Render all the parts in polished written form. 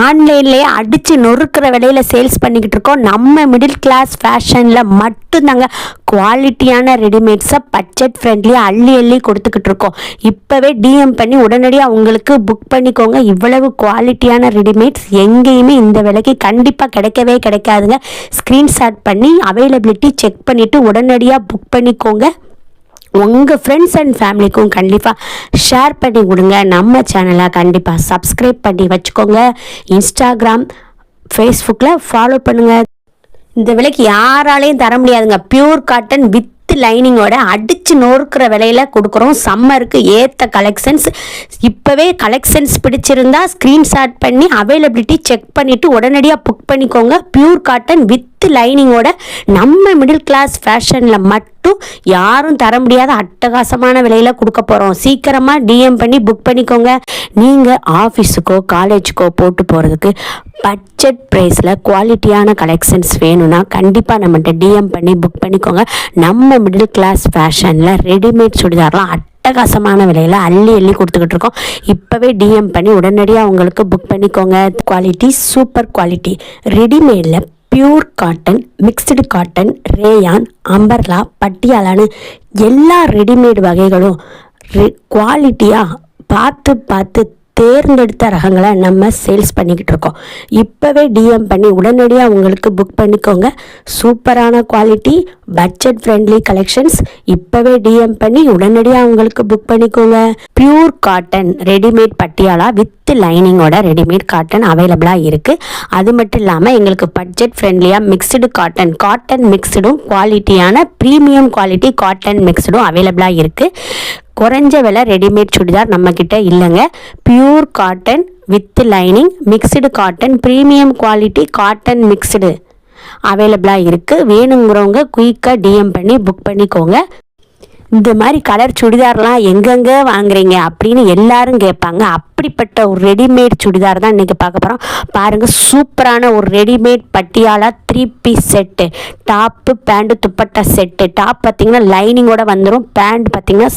ஆன்லைன்லேயே அடித்து நொறுக்கிற விலையில் சேல்ஸ் பண்ணிக்கிட்டு இருக்கோம். நம்ம மிடில் கிளாஸ் ஃபேஷனில் மட்டும்தாங்க குவாலிட்டியான ரெடிமேட்ஸை பட்ஜெட் ஃப்ரெண்ட்லியாக அள்ளி கொடுத்துக்கிட்டு இருக்கோம். இப்போவே டிஎம் பண்ணி உடனடியாக உங்களுக்கு புக் பண்ணிக்கோங்க. இவ்வளவு குவாலிட்டியான ரெடிமேட்ஸ் எங்கேயுமே இந்த விலைக்கு கண்டிப்பாக கிடைக்கவே கிடைக்காதுங்க. ஸ்க்ரீன்ஷாட் பண்ணி அவைலபிலிட்டி செக் பண்ணிவிட்டு உடனடியாக புக் பண்ணிக்கோங்க. உங்கள் ஃப்ரெண்ட்ஸ் அண்ட் ஃபேமிலிக்கும் கண்டிப்பாக ஷேர் பண்ணி கொடுங்க. நம்ம சேனலை கண்டிப்பாக சப்ஸ்கிரைப் பண்ணி வச்சுக்கோங்க. இன்ஸ்டாகிராம், ஃபேஸ்புக்கில் ஃபாலோ பண்ணுங்கள். இந்த விலைக்கு யாராலையும் தர முடியாதுங்க. பியூர் காட்டன் வித் லைனிங்கோட அடித்து நொறுக்கிற விலையில் கொடுக்குறோம். சம்மருக்கு ஏற்ற கலெக்ஷன்ஸ். இப்போவே கலெக்ஷன்ஸ் பிடிச்சிருந்தா ஸ்க்ரீன்ஷாட் பண்ணி அவைலபிலிட்டி செக் பண்ணிவிட்டு உடனடியாக புக் பண்ணிக்கோங்க. பியூர் காட்டன் வித் லைனிங்கோட நம்ம மிடில் கிளாஸ் ஃபேஷனில் மட்டும் யாரும் தர முடியாத அட்டகாசமான விலையில் கொடுக்க போகிறோம். சீக்கிரமாக டிஎம் பண்ணி புக் பண்ணிக்கோங்க. நீங்கள் ஆஃபீஸுக்கோ காலேஜுக்கோ போட்டு போகிறதுக்கு பட்ஜெட் ப்ரைஸில் குவாலிட்டியான கலெக்ஷன்ஸ் வேணும்னா கண்டிப்பாக நம்மகிட்ட டிஎம் பண்ணி புக் பண்ணிக்கோங்க. நம்ம மிடில் கிளாஸ் ஃபேஷனில் ரெடிமேட் சுடிதார்லாம் அட்டகாசமான விலையில் அள்ளி கொடுத்துக்கிட்டு இருக்கோம். இப்போவே டிஎம் பண்ணி உடனடியாக உங்களுக்கு புக் பண்ணிக்கோங்க. Quality super quality. ரெடிமேடில் pure cotton, mixed cotton, rayon, umbrella, பட்டியாலான்னு எல்லா ரெடிமேட் வகைகளும் குவாலிட்டியாக பார்த்து தேர்ந்தெடுத்த ரகங்களை நம்ம சேல்ஸ் பண்ணிக்கிட்டு இருக்கோம். இப்போவே டிஎம் பண்ணி உடனடியாக உங்களுக்கு புக் பண்ணிக்கோங்க. சூப்பரான குவாலிட்டி, பட்ஜெட் ஃப்ரெண்ட்லி கலெக்ஷன்ஸ். இப்போவே டிஎம் பண்ணி உடனடியாக உங்களுக்கு புக் பண்ணிக்கோங்க. Pure cotton readymade Patiala with லைனிங்கோட ரெடிமேட் காட்டன் அவைலபிளாக இருக்குது. அது மட்டும் இல்லாமல் எங்களுக்கு பட்ஜெட் ஃப்ரெண்ட்லியாக மிக்ஸ்டு காட்டன் மிக்ஸ்டும் குவாலிட்டியான ப்ரீமியம் குவாலிட்டி காட்டன் மிக்ஸ்டும் அவைலபிளாக இருக்குது. குறைஞ்ச விலை ரெடிமேட் சுடிதார் நம்மக்கிட்ட இல்லைங்க. Pure cotton with lining, mixed cotton, premium quality cotton mixed அவைலபிளாக இருக்குது. வேணுங்கிறவங்க குயிக்காக டிஎம் பண்ணி புக் பண்ணிக்கோங்க. இந்த மாதிரி கலர் சுடிதார்லாம் எங்கெங்கே வாங்குறீங்க அப்படின்னு எல்லாரும் கேட்பாங்க. அப்படிப்பட்ட ஒரு ரெடிமேட் சுடிதார் தான் இன்றைக்கி பார்க்க போகிறோம். பாருங்கள், சூப்பரான ஒரு readymade Patiala 3 piece set. Top, pant, dupatta set. Top பார்த்திங்கன்னா லைனிங்கோட வந்துடும். பேண்ட் பார்த்திங்கன்னா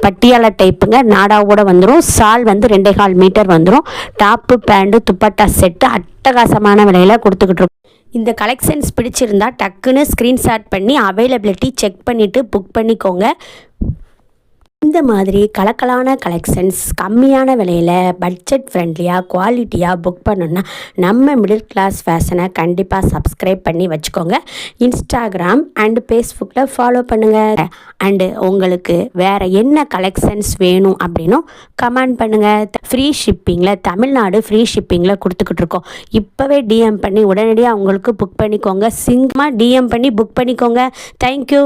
பட்டியாலா டைப்புங்க, நாடாவோட வந்துடும். சால் வந்து 2.25 மீட்டர் வந்துடும். டாப்பு, பேண்ட்டு, துப்பட்டா செட்டு அட்டகாசமான விலையில் கொடுத்துக்கிட்டு இருக்கோம். இந்த கலெக்ஷன்ஸ் பிடிச்சிருந்தா டக்குன்னு ஸ்க்ரீன்ஷாட் பண்ணி அவைலபிலிட்டி செக் பண்ணிவிட்டு புக் பண்ணிக்கோங்க. இந்த மாதிரி கலக்கலான கலெக்ஷன்ஸ் கம்மியான விலையில் பட்ஜெட் ஃப்ரெண்ட்லியாக குவாலிட்டியாக புக் பண்ணணுன்னா நம்ம மிடில் கிளாஸ் ஃபேஷனை கண்டிப்பாக சப்ஸ்கிரைப் பண்ணி வச்சுக்கோங்க. இன்ஸ்டாகிராம் அண்டு ஃபேஸ்புக்கில் ஃபாலோ பண்ணுங்கள். அண்டு உங்களுக்கு வேறு என்ன கலெக்ஷன்ஸ் வேணும் அப்படின்னும் கமெண்ட் பண்ணுங்கள். ஃப்ரீ ஷிப்பிங்கில், தமிழ்நாடு ஃப்ரீ ஷிப்பிங்கில் கொடுத்துக்கிட்டு இருக்கோம். இப்போவே டிஎம் பண்ணி உடனடியாக உங்களுக்கு புக் பண்ணிக்கோங்க. சிங்கமாக டிஎம் பண்ணி புக் பண்ணிக்கோங்க. தேங்க்யூ.